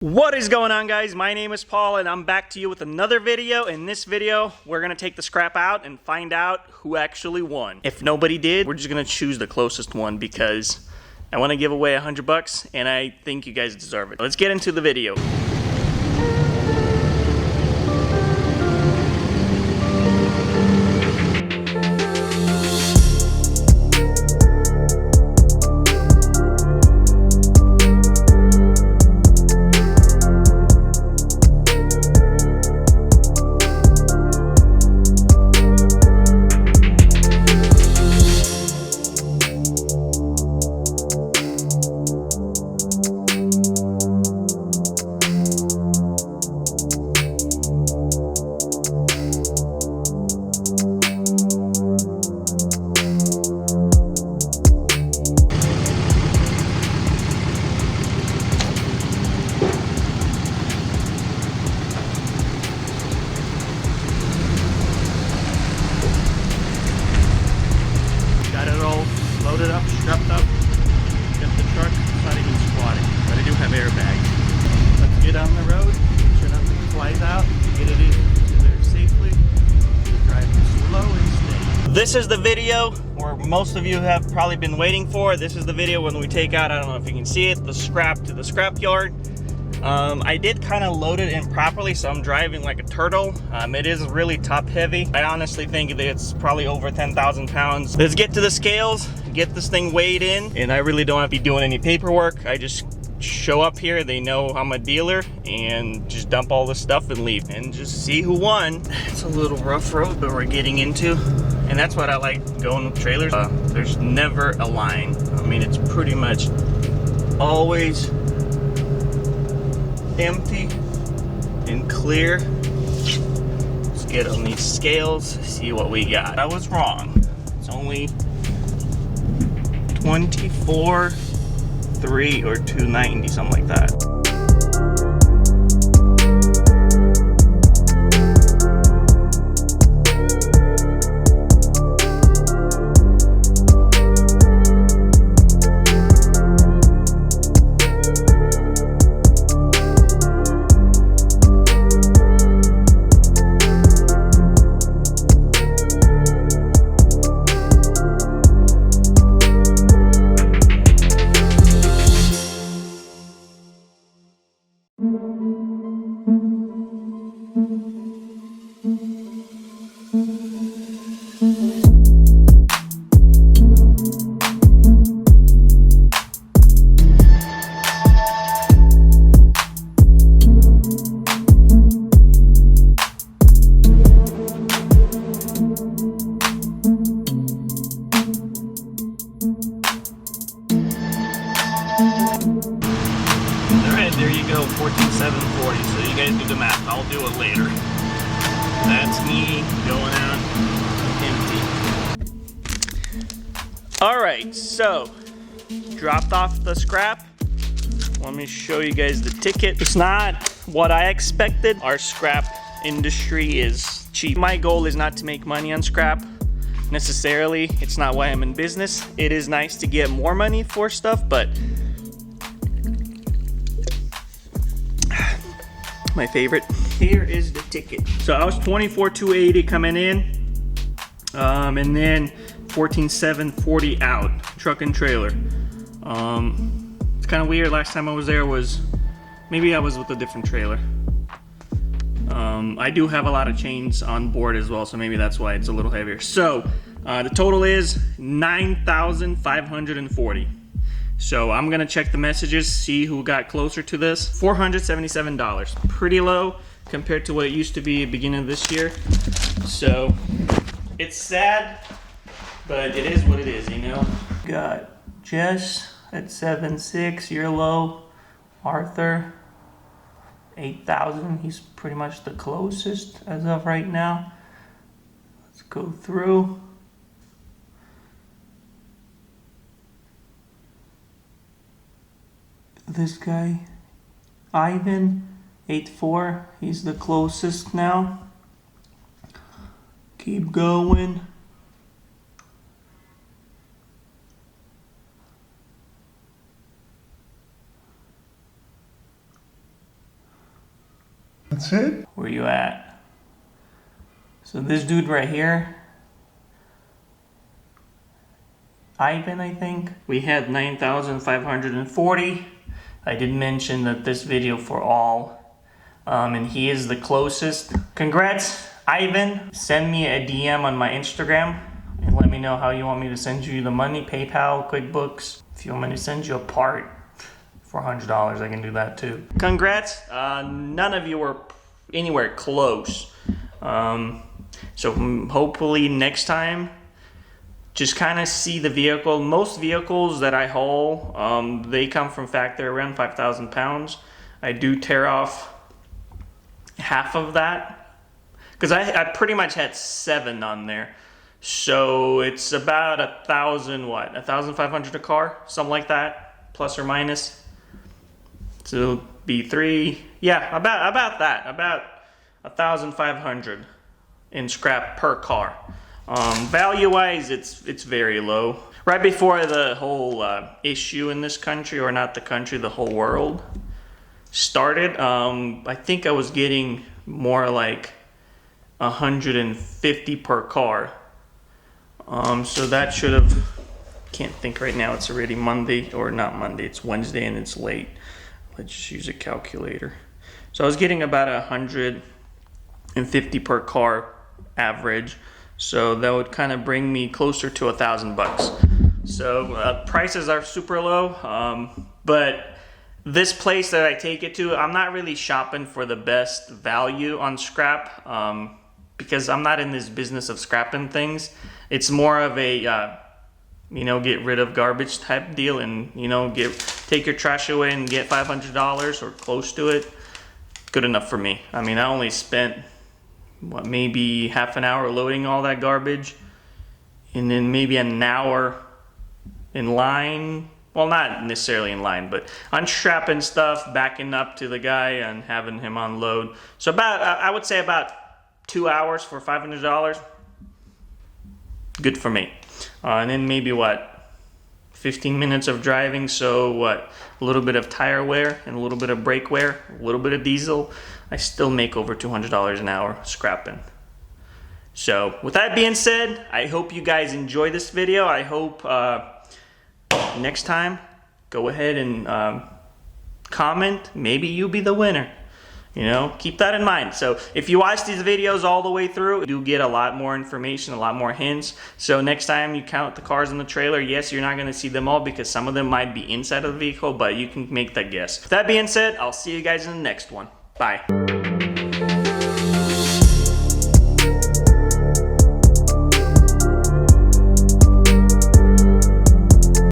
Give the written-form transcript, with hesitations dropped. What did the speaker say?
What is going on, guys? My name is Paul and I'm back to you with another video. In this video, we're gonna take the scrap out and find out who actually won. If nobody did, we're just gonna choose the closest one because I want to give away $100 and I think you guys deserve it. Let's get into the video. Loaded up, strapped up, got the truck, it's not even squatting, but I do have airbags. Let's get on the road, make sure nothing flies out, get it in there safely, drive slow and steady. This is the video where most of you have probably been waiting for. This is the video when we take out, I don't know if you can see it, the scrap to the scrap yard. I did kind of load it in properly, so I'm driving like a turtle. It is really top heavy. I honestly think that it's probably over 10,000 pounds. Let's get to the scales, get this thing weighed in, and I really don't have to be doing any paperwork. I just show up here, they know I'm a dealer, and just dump all this stuff and leave, and just see who won. It's a little rough road, but we're getting into, and that's what I like going with trailers. There's never a line. I mean, it's pretty much always empty and clear. Let's get on these scales, see what we got. I was wrong. It's only 24.3 or 290, something like that. There you go, 14,740. So you guys do the math. I'll do it later. That's me going out empty. All right, so dropped off the scrap. Let me show you guys the ticket. It's not what I expected. Our scrap industry is cheap. My goal is not to make money on scrap necessarily. It's not why I'm in business. It is nice to get more money for stuff, but my favorite. Here is the ticket. So I was 24,280 coming in, and then 14,740 out, truck and trailer. It's kind of weird. Last time I was there was, maybe I was with a different trailer. I do have a lot of chains on board as well, so maybe that's why it's a little heavier. So the total is 9,540. So I'm gonna check the messages, see who got closer to this. $477, pretty low compared to what it used to be at the beginning of this year. So it's sad, but it is what it is, you know? Got Jess at 7.6, you're low. Arthur, 8,000, he's pretty much the closest as of right now. Let's go through. This guy, Ivan, 8.4, he's the closest now. Keep going. That's it? Where you at? So this dude right here, Ivan, I think, we had 9,540. I did mention that this video for all, and he is the closest. Congrats, Ivan. Send me a DM on my Instagram and let me know how you want me to send you the money. PayPal, QuickBooks. If you want me to send you a part for $100, I can do that too. Congrats. None of you were anywhere close. So hopefully next time, just kind of see the vehicle. Most vehicles that I haul, they come from factory around 5,000 pounds. I do tear off half of that because I pretty much had 7 on there. So it's about 1,000, what? 1,500 a car, something like that, plus or minus. So it'll be 3, yeah, about that, about 1,500 in scrap per car. Value-wise, it's very low. Right before the whole issue in this country, or not the country, the whole world started, I think I was getting more like 150 per car. So that should have, can't think right now, it's already Monday, or not Monday, it's Wednesday and it's late. Let's just use a calculator. So I was getting about 150 per car average. So that would kind of bring me closer to $1,000. So prices are super low, but this place that I take it to, I'm not really shopping for the best value on scrap, because I'm not in this business of scrapping things. It's more of a, get rid of garbage type deal, and take your trash away and get $500 or close to it. Good enough for me. I mean, I only spent maybe half an hour loading all that garbage, and then maybe an hour in line. Well, not necessarily in line, but unstrapping stuff, backing up to the guy and having him unload. So about, I would say about 2 hours for $500. Good for me. And then maybe 15 minutes of driving. So a little bit of tire wear and a little bit of brake wear, a little bit of diesel. I still make over $200 an hour scrapping. So with that being said, I hope you guys enjoy this video. I hope next time, go ahead and comment. Maybe you'll be the winner. Keep that in mind. So if you watch these videos all the way through, you do get a lot more information, a lot more hints. So next time you count the cars in the trailer, yes, you're not going to see them all because some of them might be inside of the vehicle, but you can make that guess. With that being said, I'll see you guys in the next one. Bye.